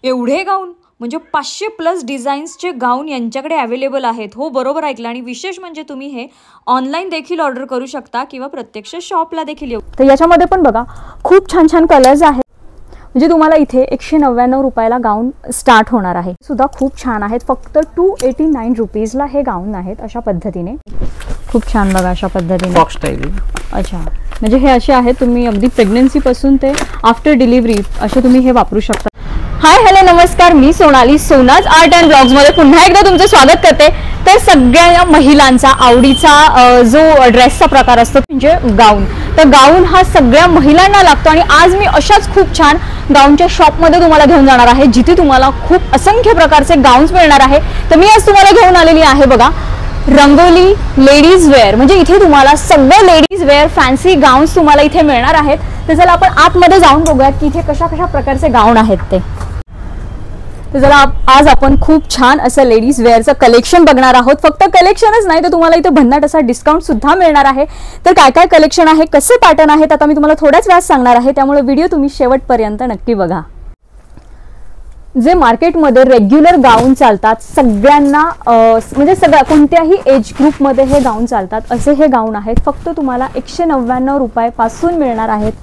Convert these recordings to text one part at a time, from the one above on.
एवढे गाऊन म्हणजे 500+ डिझाईन्सचे गाऊन यांच्याकडे अवेलेबल आहेत. हो, बरोबर ऐकलं. आणि विशेष म्हणजे तुम्ही हे ऑनलाईन देखील ऑर्डर करू शकता किंवा प्रत्यक्ष शॉपला देखील येऊ. तर याच्यामध्ये पण बघा खूप छान छान कलर्स आहेत. म्हणजे तुम्हाला इथे 199 रुपयाला गाऊन स्टार्ट होणार आहे. सुद्धा खूप छान आहेत. फक्त 289 रुपीजला हे गाऊन आहेत. अशा पद्धतीने खूप छान बघा, अशा पद्धतीने बॉक्स स्टाईल. अच्छा, म्हणजे हे असे आहेत. तुम्ही अगदी प्रेग्नन्सीपासून ते आफ्टर डिलिव्हरी असे तुम्ही हे वापरू शकता. हाय, हॅलो, नमस्कार. मी सोनाली, सोनाज आर्ट अँड ब्लॉग्समध्ये पुन्हा एकदा तुमचं स्वागत करते. तर सगळ्या महिलांचा आवडीचा जो ड्रेसचा प्रकार असतो म्हणजे गाऊन. तर गाऊन हा सगळ्या महिलांना लागतो आणि आज मी अशाच खूप छान गाऊनच्या शॉपमध्ये तुम्हाला घेऊन जाणार आहे, जिथे तुम्हाला खूप असंख्य प्रकारचे गाऊन्स मिळणार आहे. तर मी आज तुम्हाला घेऊन आलेली आहे बघा रंगोली लेडीज वेअर. म्हणजे इथे तुम्हाला सगळे लेडीज वेअर फॅन्सी गाऊन्स तुम्हाला इथे मिळणार आहेत. तर चला आपण आतमध्ये जाऊन बघूयात की इथे कशा कशा प्रकारचे गाऊन आहेत ते. तर चला आज आपण खूप छान असं लेडीज वेअरचं कलेक्शन बघणार आहोत. फक्त कलेक्शनच नाही तर तुम्हाला इथे भन्नाट असा डिस्काउंट सुद्धा मिळणार आहे. तर काय काय कलेक्शन आहे, कसे पॅटर्न आहेत, आता मी तुम्हाला थोड्याच वेळात सांगणार आहे. त्यामुळे व्हिडिओ तुम्ही शेवटपर्यंत नक्की बघा. जे मार्केटमध्ये रेग्युलर गाऊन चालतात सगळ्यांना, म्हणजे सगळ्या कोणत्याही एज ग्रुपमध्ये हे गाऊन चालतात असे हे गाऊन आहेत. फक्त तुम्हाला 199 रुपयापासून मिळणार आहेत.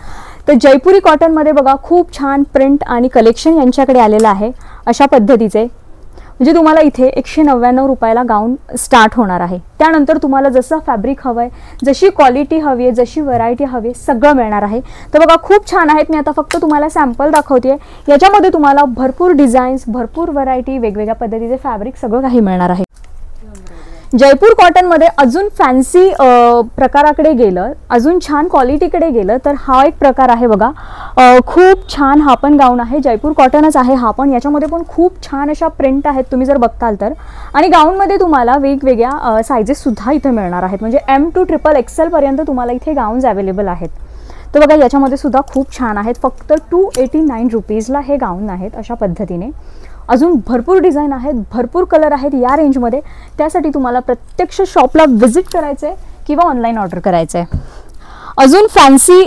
तर जयपुरी कॉटनमध्ये बघा खूप छान प्रिंट आणि कलेक्शन यांच्याकडे आलेलं आहे अशा पद्धतीचे. म्हणजे तुम्हाला इथे 199 रुपयाला गाऊन स्टार्ट होणार आहे. त्यानंतर तुम्हाला जसं फॅब्रिक हवं आहे, जशी क्वालिटी हवी आहे, जशी व्हरायटी हवी आहे, सगळं मिळणार आहे. तर बघा खूप छान आहेत. मी आता फक्त तुम्हाला सॅम्पल दाखवते. याच्यामध्ये तुम्हाला भरपूर डिझाईन्स, भरपूर व्हरायटी, वेगवेगळ्या पद्धतीचे फॅब्रिक सगळं काही मिळणार आहे. जयपूर कॉटनमध्ये अजून फॅन्सी प्रकाराकडे गेलं, अजून छान क्वालिटीकडे गेलं तर हा एक प्रकार आहे बघा. खूप छान हा पण गाऊन आहे. जयपूर कॉटनच आहे हा पण. याच्यामध्ये पण खूप छान अशा प्रिंट आहेत तुम्ही जर बघताल तर. आणि गाऊनमध्ये तुम्हाला वेगवेगळ्या सायझेस सुद्धा इथे मिळणार आहेत. म्हणजे M to XXL पर्यंत तुम्हाला इथे गाऊन्स अवेलेबल आहेत. तर बघा याच्यामध्ये सुद्धा खूप छान आहेत. फक्त 289 रुपीजला हे गाऊन आहेत अशा पद्धतीने. अजून भरपूर डिझाईन आहेत, भरपूर कलर आहेत या रेंजमध्ये. त्यासाठी तुम्हाला प्रत्यक्ष शॉपला व्हिजिट करायचं आहे किंवा ऑनलाईन ऑर्डर करायचं आहे. अजून फॅन्सी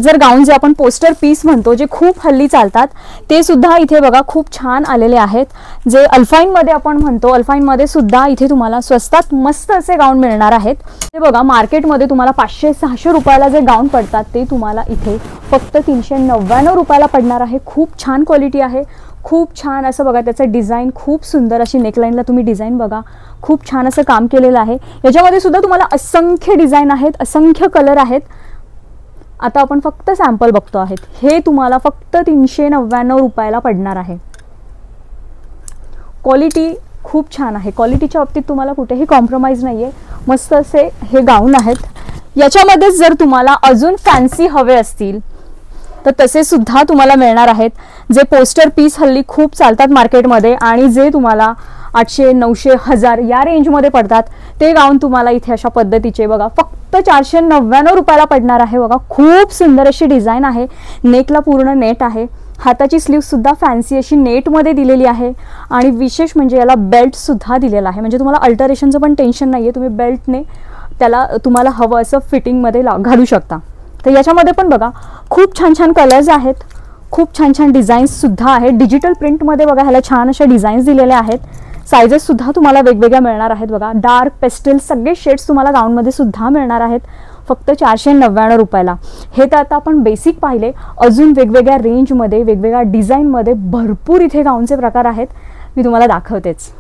जर गाऊन जे आपण पोस्टर पीस म्हणतो, जे खूप हल्ली चालतात, ते सुद्धा इथे बघा खूप छान आलेले आहेत. जे अल्फाईनमध्ये आपण म्हणतो, अल्फाईनमध्ये सुद्धा इथे तुम्हाला स्वस्तात मस्त असे गाऊन मिळणार आहेत. ते बघा मार्केटमध्ये तुम्हाला 500-600 रुपयाला जे गाऊन पडतात ते तुम्हाला इथे फक्त 399 रुपयाला पडणार आहे. खूप छान क्वालिटी आहे. खूप छान असं बघा त्याचं डिझाईन, खूप सुंदर अशी नेकलाईनला तुम्ही डिझाईन बघा, खूप छान असं काम केलेलं आहे. याच्यामध्ये सुद्धा तुम्हाला असंख्य डिझाईन आहेत, असंख्य कलर आहेत. आता आपण फक्त सॅम्पल बघतो आहेत. हे तुम्हाला फक्त 399 रुपयाला पडणार आहे. क्वालिटी खूप छान आहे. क्वालिटीच्या बाबतीत तुम्हाला कुठेही कॉम्प्रोमाइज नाही आहे. मस्त असे हे गाऊन आहेत. याच्यामध्येच जर तुम्हाला अजून फॅन्सी हवे असतील तर तसे सुद्धा तुम्हाला मिळणार आहेत. जे पोस्टर पीस हल्ली खूप चालतात मार्केटमध्ये आणि जे तुम्हाला 800, 900, 1000 या रेंजमध्ये पडतात ते गाऊन तुम्हाला इथे अशा पद्धतीचे बघा फक्त 499 रुपयाला पडणार आहे. बघा खूप सुंदर अशी डिझाईन आहे. नेकला पूर्ण नेट आहे. हाताची स्लीव सुद्धा फॅन्सी अशी नेटमध्ये दिलेली आहे. आणि विशेष म्हणजे याला बेल्ट सुद्धा दिलेला आहे. म्हणजे तुम्हाला अल्टरेशनचं पण टेन्शन नाही आहे. तुम्ही बेल्टने त्याला तुम्हाला हवं असं फिटिंगमध्ये घालू शकता. तर याच्यामध्ये पण बघा खूप छान छान कलर्स आहेत, खूप छान छान डिझाईन्स सुद्धा आहेत. डिजिटल प्रिंटमध्ये बघा ह्याला छान अशा डिझाईन्स दिलेल्या आहेत. सायझेस सुद्धा तुम्हाला वेगवेगळ्या मिळणार आहेत. बघा डार्क, पेस्टल सगळे शेड्स तुम्हाला गाऊनमध्ये सुद्धा मिळणार आहेत फक्त 499 रुपयाला. हे तर आता आपण बेसिक पाहिले. अजून वेगवेगळ्या रेंजमध्ये, वेगवेगळ्या डिझाईनमध्ये भरपूर इथे गाऊनचे प्रकार आहेत. मी तुम्हाला दाखवतेच.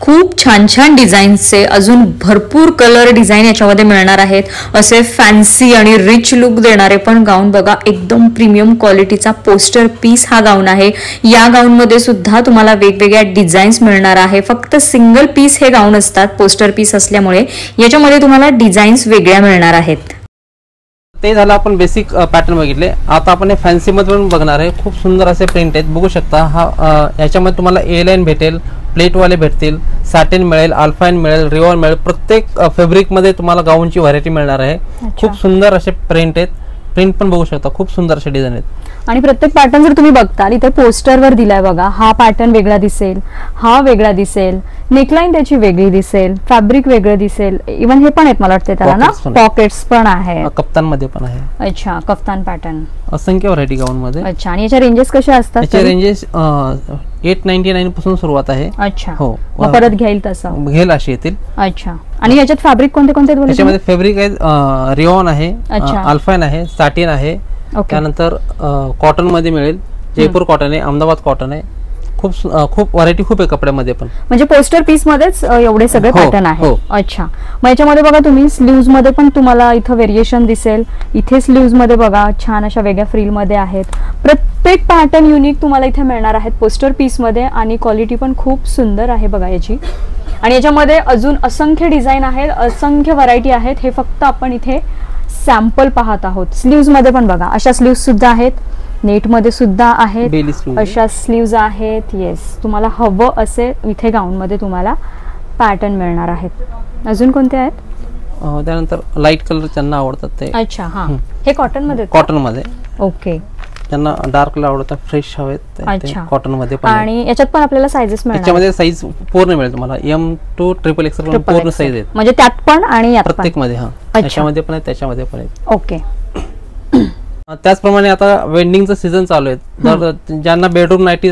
खूप छान छान डिझाईन्सचे अजून भरपूर कलर डिझाईन याच्यामध्ये मिळणार आहेत. असे फॅन्सी आणि रिच लुक देणारे पण गाऊन बघा. एकदम प्रीमियम क्वालिटीचा पोस्टर पीस हा गाऊन आहे. या गाऊनमध्ये सुद्धा तुम्हाला वेगवेगळ्या डिझाईन्स मिळणार आहे. फक्त सिंगल पीस हे गाऊन असतात पोस्टर पीस असल्यामुळे. याच्यामध्ये तुम्हाला डिझाईन्स वेगळ्या मिळणार आहेत. ते झालं आपण बेसिक पॅटर्न बघितले. आता आपण हे फॅन्सी मध्ये पण बघणार आहे. खूप सुंदर असे प्रिंट आहेत, बघू शकता. हा याच्यामध्ये तुम्हाला ए लाईन भेटेल, प्लेटवाले भेटतील, सॅटिन मिळेल, अल्फाईन मिळेल, रिओन मिळेल. प्रत्येक फॅब्रिक मध्ये तुम्हाला गाऊनची व्हरायटी मिळणार आहे. खूप सुंदर असे प्रिंट आहेत. प्रिंट पण बघू शकता, खूप सुंदर असे डिझाईन आहेत. आणि प्रत्येक पॅटर्न जर तुम्ही बघताल इथे पोस्टरवर दिलाय बघा, हा पॅटर्न वेगळा दिसेल, हा वेगळा दिसेल, नेकलाईन त्याची वेगळी दिसेल, फॅब्रिक वेगळं दिसेल, इव्हन हे पण आहेत मला वाटतं त्याला ना, पॉकेट्स पण आहे, कप्तान मध्ये पण आहे. अच्छा, कफ्तान पॅटर्न, असंख्य व्हरायटी गाऊन मध्ये. अच्छा. आणि याच्या रेंजेस कशा असतात? याचे रेंजेस 899 पासून सुरुवात आहे. अच्छा, हो. परत घेईल तसं घेईल अशी येतील. अच्छा. आणि याच्यात फॅब्रिक कोणते कोणते? त्याच्यामध्ये फॅब्रिक आहे, रिओन आहे, अल्फाइन आहे, सॅटिन आहे, त्यानंतर कॉटन मध्ये मिळेल, जयपूर कॉटन आहे, अहमदाबाद कॉटन आहे. खूप व्हरायटी खूप आहे कपड्यामध्ये पण. म्हणजे पोस्टर पीस मध्येच एवढे सगळे पॅटर्न आहे. अच्छा. मग याच्यामध्ये बघा तुम्ही स्लीव्ज मध्ये पण तुम्हाला इथं व्हेरिएशन दिसेल. इथे स्लीव्ज मध्ये बघा छान अशा वेगळ्या फ्रिल मध्ये आहेत. प्रत्येक पॅटर्न युनिक तुम्हाला इथे मिळणार आहेत पोस्टर पीस मध्ये, आणि क्वालिटी पण खूप सुंदर आहे बघा याची. आणि याच्यामध्ये अजून असंख्य डिझाईन आहेत, असंख्य व्हरायटी आहेत. हे फक्त आपण इथे सॅम्पल पाहत आहोत. स्लीव्ज मध्ये पण बघा अशा स्लीव्ज सुद्धा आहेत, नेट मध्ये सुद्धा आहेत, अशा स्लीव्ज आहेत. येस, तुम्हाला हवं असे इथे गाऊन मध्ये तुम्हाला पॅटर्न मिळणार आहेत. अजून कोणते आहेत? त्यानंतर लाईट कलर ज्यांना आवडतात ते. अच्छा, हा. हे कॉटन मध्ये? कॉटन मध्ये. ओके. ज्यांना डार्क कलर आवडतात, फ्रेश हवेत, कॉटन मध्ये पण. आणि याच्यात पण आपल्याला साइजेस मिळणार? याच्यामध्ये साईज पूर्ण मिळेल तुम्हाला, M to XXL पूर्ण साईज आहेत. म्हणजे त्यात पण आणि यात प्रत्येक मध्ये. हा, याच्यामध्ये पण आहे, त्याच्यामध्ये पण आहे. ओके. त्याचप्रमाणे आता वेंडिंगचं सीझन चालू आहे, तर ज्यांना बेडरूम नाईटी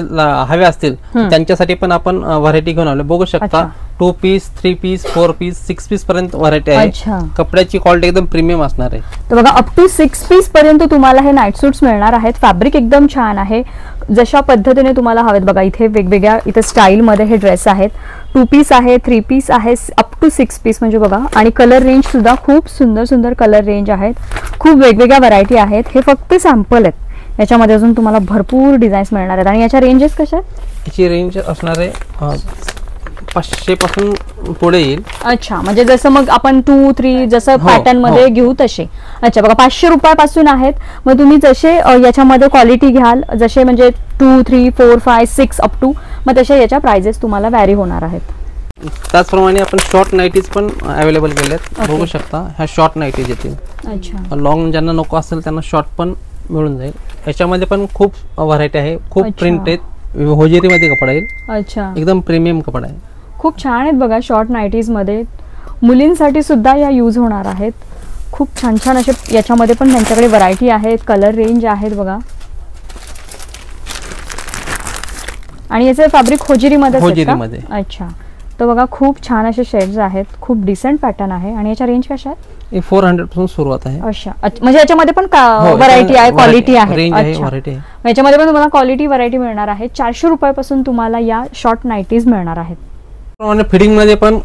हवे असतील त्यांच्यासाठी पण आपण व्हरायटी घेऊन आलो. बघू शकता 2 पीस, 3 पीस, 4 पीस, 6 पीस पर्यंत व्हरायटी आहे. कपड्याची क्वालिटी एकदम प्रीमियम असणार आहे. तर बघा अप टू 6 पीस पर्यंत तुम्हाला हे नाईट सूट्स मिळणार आहेत. फॅब्रिक एकदम छान आहे, जशा पद्धतीने तुम्हाला हवेत. बघा इथे वेगवेगळ्या इथे स्टाईल मध्ये हे ड्रेस आहेत. 2 पीस आहे, 3 पीस आहे, अप टू 6 पीस म्हणजे बघा. आणि कलर रेंज सुद्धा खूप सुंदर सुंदर कलर रेंज आहेत, खूप वेगवेगळ्या व्हरायटी आहेत. हे फक्त सॅम्पल आहेत, याच्यामध्ये अजून तुम्हाला भरपूर डिझाईन्स मिळणार आहेत. आणि याच्या रेंजेस कशा आहेत? याची रेंज असणार आहे 500 पासून पुढे येईल. अच्छा, म्हणजे जसं मग आपण 2, 3 जसं पॅटर्न मध्ये घेऊ तसे. अच्छा, बघा 500 रुपयापासून आहेत. मग तुम्ही जसे याच्यामध्ये क्वालिटी घ्याल, जसे म्हणजे 2, 3, 4, 5, 6 अप टू, मग तसे याच्या प्राइजेस तुम्हाला व्हॅरी होणार आहेत. त्याचप्रमाणे आपण शॉर्ट नाईटीज पण अवेलेबल केलेत. बघू शकता ह्या शॉर्ट नाईटीज येतील. अच्छा. लॉंग ज्यांना नको असेल त्यांना शॉर्ट पण मिळून जाईल. याच्यामध्ये पण खूप व्हरायटी आहे, खूप प्रिंट आहेत, होजेरी मध्ये कपडा येईल. अच्छा, एकदम प्रीमियम कपडा आहे. खूप छान आहेत बघा. शॉर्ट नाईटीज मध्ये मुलींसाठी सुद्धा या यूज होणार आहेत. खूप छान छान असे याच्यामध्ये पण त्यांच्याकडे व्हरायटी आहेत, कलर रेंज आहेत बघा. आणि याचे फॅब्रिक होजेरी मध्ये. अच्छा, तर बघा खूप छान असे शेड्स आहेत, खूप डिसेंट पॅटर्न आहे. आणि याच्या रेंज कशा आहेत? 400 पासून सुरुवात आहे. अच्छा, म्हणजे याच्यामध्ये पण व्हरायटी आहे, क्वालिटी आहे. याच्यामध्ये पण तुम्हाला क्वालिटी व्हरायटी मिळणार आहे. 400 रुपयापासून तुम्हाला या शॉर्ट नाईटीज मिळणार आहेत. फिटिंग मध्ये पण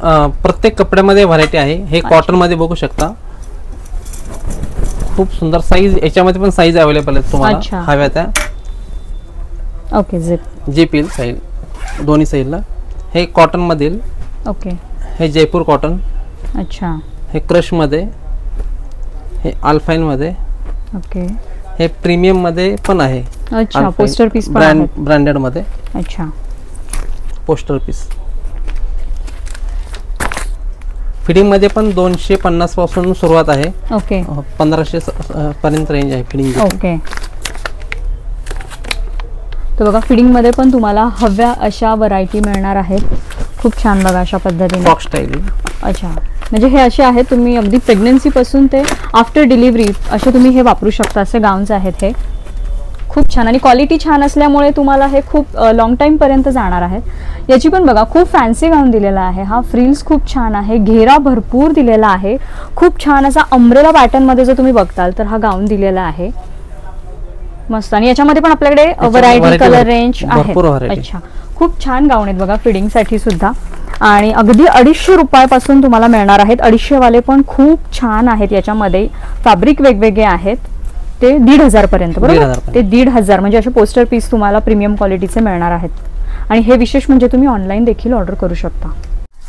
प्रत्येक कपड्यामध्ये व्हरायटी आहे. हे कॉटन मध्ये बघू शकता, खूप सुंदर साईज. याच्यामध्ये पण साईज अवेलेबल आहेत तुम्हाला हव्या त्या. ओके, झिप येईल साईड दोन्ही साईडला. हे कॉटन मध्ये. ओके. हे जयपूर कॉटन. अच्छा. हे क्रश मध्ये, हे अल्फाइन मध्ये. ओके. हे प्रीमियम मध्ये पण आहे. अच्छा, पोस्टर पीस ब्रँडेड मध्ये. अच्छा, पोस्टर पीस. फिटिंग मध्ये पण 250 पासून सुरुवात आहे. ओके. 1500 पर्यंत रेंज आहे फिटिंग. ओके. तर बघा फिटिंग मध्ये पण तुम्हाला हव्या अशा व्हरायटी मिळणार आहेत. खूप छान बघा अशा पद्धतीने फ्रॉक स्टाईल. अच्छा, म्हणजे हे असे आहेत, तुम्ही अगदी प्रेग्नन्सी पासून ते आफ्टर डिलिव्हरी असे तुम्ही हे वापरू शकता. असे गाऊन्स आहेत हे. खूप छान, आणि क्वालिटी छान असल्यामुळे तुम्हाला हे खूप लॉंग टाइम पर्यंत जाणार आहेत. याची पण बघा खूप फॅन्सी गाऊन दिलेला आहे. हा फ्रिल्स खूप छान आहे, घेरा भरपूर दिलेला आहे. खूप छान असा अम्ब्रेला पॅटर्न मध्ये जर तुम्ही बघताल तर हा गाऊन दिलेला आहे मस्त. आणि याच्यामध्ये पण आपल्याकडे व्हरायटी, कलर रेंज आहे. अच्छा, खूप छान गाऊन आहेत बघा फिटिंग साठी सुद्धा. आणि अगदी 250 रुपयापासून तुम्हाला मिळणार आहेत. 250 वाले पण खूप छान आहेत. याच्यामध्ये फॅब्रिक वेगवेगळे आहेत. ते 1500 पर्यंत, बरोबर? ते 1500 म्हणजे असे पोस्टर पीस तुम्हाला प्रीमियम क्वालिटीचे मिळणार आहेत. आणि हे विशेष म्हणजे तुम्ही ऑनलाईन देखील ऑर्डर करू शकता.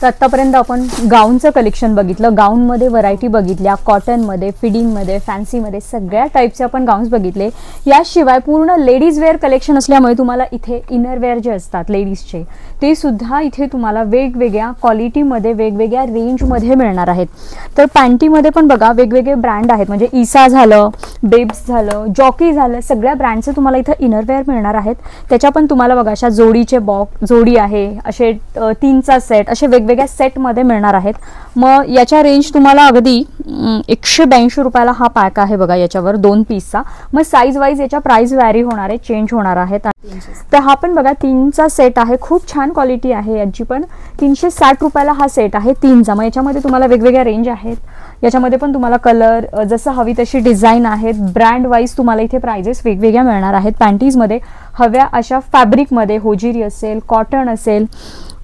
तर आत्तापर्यंत आपण गाऊनचं कलेक्शन बघितलं, गाऊनमध्ये व्हरायटी बघितल्या, कॉटनमध्ये, फिडिंगमध्ये, फॅन्सीमध्ये सगळ्या टाईपचे आपण गाऊन्स बघितले. याशिवाय पूर्ण लेडीज वेअर कलेक्शन असल्यामुळे तुम्हाला इथे इनरवेअर जे असतात लेडीजचे ते सुद्धा इथे तुम्हाला वेगवेगळ्या क्वालिटीमध्ये वेगवेगळ्या रेंजमध्ये मिळणार आहेत. तर पॅन्टीमध्ये पण बघा वेगवेगळे ब्रँड आहेत, म्हणजे ईसा झालं, बेब्स झालं, जॉकी झालं, सगळ्या ब्रँडचे तुम्हाला इथं इनरवेअर मिळणार आहेत. त्याच्या पण तुम्हाला बघा अशा जोडीचे जोडी आहे, असे 3चा सेट, असे वेगवेगळ्या सेटमध्ये मिळणार आहेत. मग याच्या रेंज तुम्हाला अगदी 182 रुपयाला हा पॅक आहे बघा, याच्यावर 2 पीसचा. मग साईज वाईज याच्या प्राइस व्हॅरी होणार आहे, चेंज होणार आहेत. तर हा पण बघा 3चा सेट आहे, खूप छान क्वालिटी आहे याची पण. 360 रुपयाला हा सेट आहे 3चा. मग याच्यामध्ये तुम्हाला वेगवेगळ्या रेंज आहेत, याच्यामध्ये पण तुम्हाला कलर जसं हवी तशी डिझाईन आहेत. ब्रँड वाईज तुम्हाला इथे प्राइजेस वेगवेगळ्या मिळणार आहेत. पॅन्टीजमध्ये हव्या अशा फॅब्रिकमध्ये, होजिरी असेल, कॉटन असेल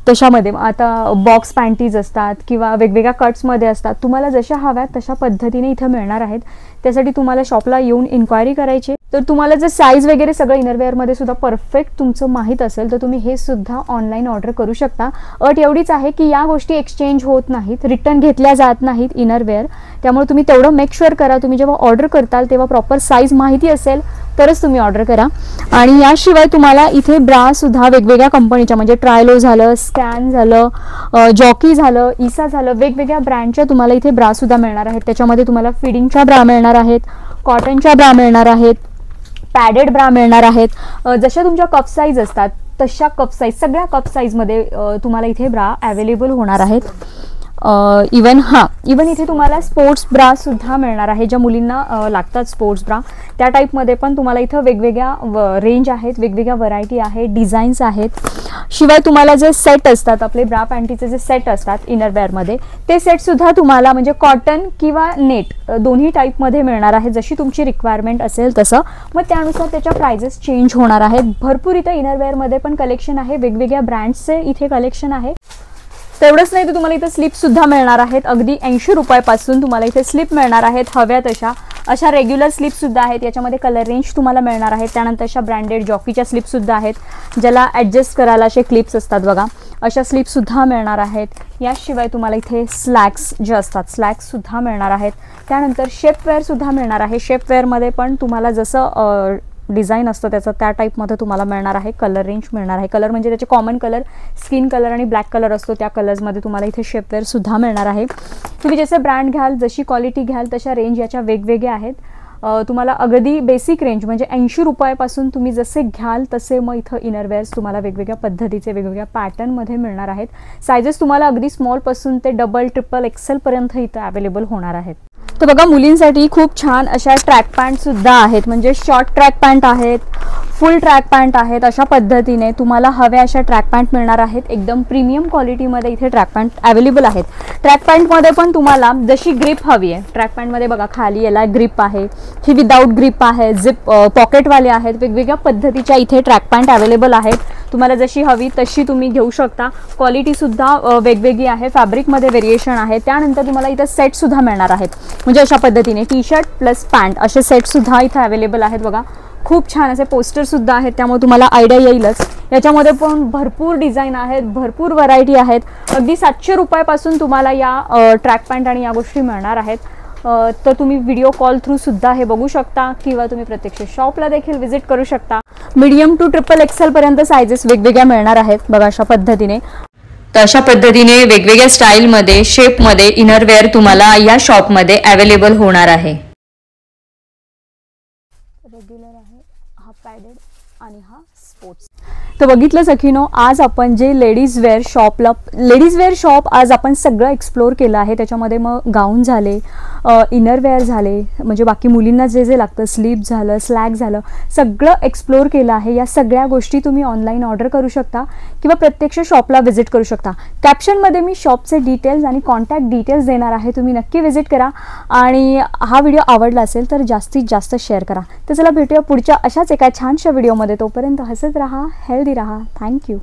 तशामध्ये, आता बॉक्स पॅन्टीज असतात किंवा वेगवेगळ्या कट्समध्ये असतात, तुम्हाला जशा हव्यात तशा पद्धतीने इथं मिळणार आहेत. त्यासाठी तुम्हाला शॉपला येऊन इन्क्वायरी करायची. तर तुम्हाला जर साईज वगैरे सगळं इनरवेअरमध्ये सुद्धा परफेक्ट तुमचं माहीत असेल तर तुम्ही हे सुद्धा ऑनलाईन ऑर्डर करू शकता. अट एवढीच आहे की या गोष्टी एक्सचेंज होत नाहीत, रिटर्न घेतल्या जात नाहीत इनरवेअर. त्यामुळे तुम्ही तेवढं मेक शुअर करा, तुम्ही जेव्हा ऑर्डर करताल तेव्हा प्रॉपर साईज माहिती असेल तरच तुम्ही ऑर्डर करा. आणि याशिवाय तुम्हाला इथे ब्रा सुद्धा वेगवेगळ्या कंपनीच्या, म्हणजे ट्रायलो झालं, स्कॅन झालं, जॉकी झालं, ईसा झालं, वेगवेगळ्या ब्रँडच्या तुम्हाला इथे ब्रा सुद्धा मिळणार आहेत. त्याच्यामध्ये तुम्हाला फिडिंगच्या ब्रा मिळणार आहेत, कॉटनच्या ब्रा मिळणार आहेत, पॅडेड ब्रा मिळणार आहेत. जशा तुमच्या कप साईज असतात तशा कप साईज, सगळ्या कप साईजमध्ये तुम्हाला इथे ब्रा अवेलेबल होणार आहेत. इवन इथे तुम्हाला स्पोर्ट्स ब्रा सुद्धा मिळणार आहे, ज्या मुलींना लागतात स्पोर्ट्स ब्रा त्या टाईपमध्ये पण तुम्हाला इथं वेगवेगळ्या रेंज आहेत, वेगवेगळ्या व्हरायटी आहेत, डिझाईन्स आहेत. शिवाय तुम्हाला जे सेट असतात आपले ब्रा पॅन्टीचे जे सेट असतात इनरवेअरमध्ये, ते सेटसुद्धा तुम्हाला म्हणजे कॉटन किंवा नेट दोन्ही टाईपमध्ये मिळणार आहे, जशी तुमची रिक्वायरमेंट असेल तसं. मग त्यानुसार त्याच्या प्राइजेस चेंज होणार आहेत. भरपूर इथं इनरवेअरमध्ये पण कलेक्शन आहे, वेगवेगळ्या ब्रँड्सचे इथे कलेक्शन आहे. तेवढंच नाही तर तुम्हाला इथे स्लिप सुद्धा मिळणार आहेत. अगदी 80 रुपयापासून तुम्हाला इथे स्लिप मिळणार आहेत. हव्यात अशा रेग्युलर स्लिप सुद्धा आहेत, याच्यामध्ये कलर रेंज तुम्हाला मिळणार आहेत. त्यानंतर अशा ब्रँडेड जॉकीच्या स्लिप सुद्धा आहेत, ज्याला ॲडजस्ट करायला असे क्लिप्स असतात बघा, अशा स्लिप सुद्धा मिळणार आहेत. याशिवाय तुम्हाला इथे स्लॅक्स जे असतात स्लॅक्स सुद्धा मिळणार आहेत. त्यानंतर शेपवेअर सुद्धा मिळणार आहे. शेपवेअरमध्ये पण तुम्हाला जसं डिझाईन असतं त्याचं त्या टाईपमध्ये तुम्हाला मिळणार आहे. कलर रेंज मिळणार आहे. कलर म्हणजे त्याचे कॉमन कलर स्किन कलर आणि ब्लॅक कलर असतो, त्या कलर्समध्ये तुम्हाला इथे शेपवेअर सुद्धा मिळणार आहे. तुम्ही जसे ब्रँड घ्याल, जशी क्वालिटी घ्याल तशा रेंज याच्या वेगवेगळ्या आहेत. तुम्हाला अगदी बेसिक रेंज म्हणजे 80 रुपयापासून तुम्ही जसे घ्याल तसे मग इथं इनरवेअर्स तुम्हाला वेगवेगळ्या पद्धतीचे वेगवेगळ्या पॅटर्नमध्ये मिळणार आहेत. सायझेस तुम्हाला अगदी स्मॉलपासून ते डबल ट्रिपल एक्सेलपर्यंत इथं अवेलेबल होणार आहेत. तर बघा मुलींसाठी खूप छान अशा ट्रॅक पॅन्ट सुद्धा आहेत, म्हणजे शॉर्ट ट्रॅक पॅन्ट आहेत, फुल ट्रॅक पॅन्ट आहेत. अशा पद्धतीने तुम्हाला हव्या अशा ट्रॅक पॅन्ट मिळणार आहेत. एकदम प्रीमियम क्वालिटीमध्ये इथे ट्रॅक पॅन्ट अवेलेबल आहेत. ट्रॅक पॅन्टमध्ये पण तुम्हाला जशी ग्रिप हवी आहे, ट्रॅक पॅन्टमध्ये बघा खाली याला ग्रिप आहे, ही विदाऊट ग्रिप आहे, झिप पॉकेटवाले आहेत, वेगवेगळ्या पद्धतीच्या इथे ट्रॅक पॅन्ट अवेलेबल आहेत. तुम्हाला जशी हवी तशी तुम्ही घेऊ शकता. क्वालिटीसुद्धा वेगवेगळी आहे, फॅब्रिकमध्ये व्हेरिएशन आहे. त्यानंतर तुम्हाला इथं सेटसुद्धा मिळणार आहेत, म्हणजे अशा पद्धतीने टी शर्ट प्लस पॅन्ट असे सेटसुद्धा इथं अवेलेबल आहेत. बघा खूप छान असे पोस्टरसुद्धा आहेत, त्यामुळे तुम्हाला आयडिया येईलच. याच्यामध्ये पण भरपूर डिझाईन आहेत, भरपूर व्हरायटी आहेत. अगदी 700 रुपयापासून तुम्हाला या ट्रॅक पॅन्ट आणि या गोष्टी मिळणार आहेत. तर तुम्ही व्हिडिओ कॉल थ्रू सुद्धा हे बघू शकता किंवा तुम्ही प्रत्यक्ष शॉपला देखील व्हिजिट करू शकता. मीडियम टू ट्रिपल एक्सेल पर्यंत सायझेस वेगवेगळ्या मिळणार आहेत. बघा अशा पद्धतीने. तर अशा पद्धतीने वेगवेगळ्या स्टाईलमध्ये, शेपमध्ये इनरवेअर तुम्हाला या शॉपमध्ये अवेलेबल होणार आहे. रेग्युलर आहे, हा पॅडेड आणि हा स्पोर्ट्स. तर बघितलं सखीनो, आज आपण जे लेडीज वेअर शॉप आज आपण सगळं एक्सप्लोर केलं आहे. त्याच्यामध्ये मग गाऊन झाले, इनरवेअर झाले, म्हणजे बाकी मुलींना जे जे लागतं स्लीप झालं, स्लॅक झालं, सगळं एक्सप्लोर केलं आहे. या सगळ्या गोष्टी तुम्ही ऑनलाईन ऑर्डर करू शकता किंवा प्रत्यक्ष शॉपला व्हिजिट करू शकता. कॅप्शनमध्ये मी शॉपचे डिटेल्स आणि कॉन्टॅक्ट डिटेल्स देणार आहे, तुम्ही नक्की व्हिजिट करा. आणि हा व्हिडिओ आवडला असेल तर जास्तीत जास्त शेअर करा. तर चला भेटूया पुढच्या अशाच एका छानशा व्हिडिओमध्ये. तोपर्यंत हसत राहा, हेल्दी राहा. थँक्यू.